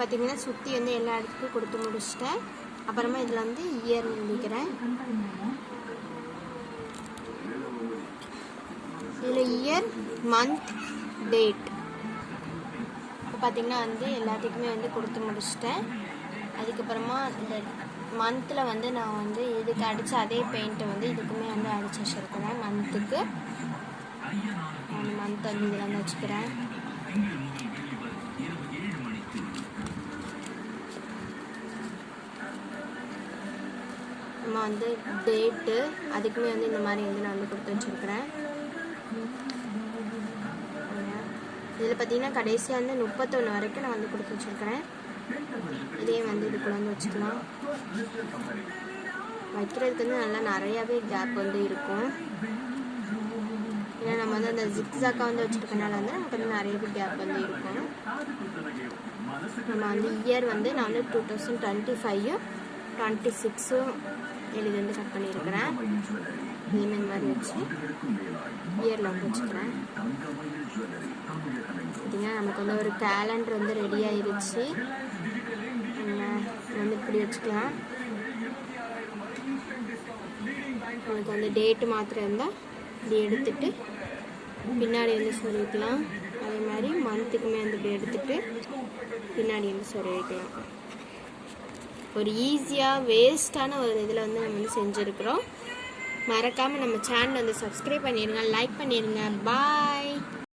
பார்த்தீங்கன்னா சுற்றி வந்து எல்லா இடத்துக்கும் கொடுத்து முடிச்சிட்டேன். அப்புறமா இதில் வந்து இயர் எழுதிக்கிறேன். இதில் இயர், மந்த், டேட் இப்போ பார்த்திங்கன்னா வந்து எல்லாத்துக்குமே வந்து கொடுத்து முடிச்சிட்டேன். அதுக்கப்புறமா இந்த மந்தில் வந்து நான் வந்து இதுக்கு அடித்த அதே பெயிண்ட்டை வந்து இதுக்குமே வந்து அடித்து வச்சுருக்கிறேன். மந்த்துக்கு நான் மந்த் வந்து இதில் வந்து வச்சுக்கிறேன். நம்ம வந்து டேட்டு அதுக்குமே வந்து இந்த மாதிரி வந்து நான் வந்து கொடுத்து வச்சுருக்கிறேன். இதில் பார்த்திங்கன்னா கடைசியாக வந்து 31 வரைக்கும் நான் வந்து கொடுத்து வச்சுருக்கிறேன். இதே வந்து இதுக்குள்ள வந்து வச்சுக்கலாம். வைக்கிறதுக்கு வந்து நல்லா நிறையாவே கேப் வந்து இருக்கும். ஏன்னா நம்ம வந்து அந்த ஜிக்ஸாக்காக வந்து வச்சுருக்கனால வந்து நமக்கு வந்து நிறையவே கேப் வந்து இருக்கும். நம்ம வந்து இயர் வந்து நான் வந்து 2025, 26 எழுதி வந்து கட் பண்ணியிருக்கிறேன். இதேமாரி மாதிரி வச்சு இயரில் வந்து வச்சுக்கிறேன். பார்த்தீங்கன்னா நமக்கு வந்து ஒரு கேலண்டர் வந்து ரெடி ஆயிடுச்சு. வந்து இப்படி வச்சுக்கலாம். நமக்கு வந்து டேட்டு மாத்திரம் இருந்தால் இப்படி எடுத்துட்டு பின்னாடி வந்து சொருவிக்கலாம். அதே மாதிரி மந்த்துக்குமே வந்து இப்படி எடுத்துட்டு பின்னாடி வந்து சொருவிக்கலாம். ஒரு ஈஸியாக வேஸ்ட்டான ஒரு இதில் வந்து நம்ம வந்து செஞ்சுருக்குறோம். மறக்காமல் நம்ம சேனல் வந்து சப்ஸ்கிரைப் பண்ணிடுங்க, லைக் பண்ணிடுங்க. பாய்.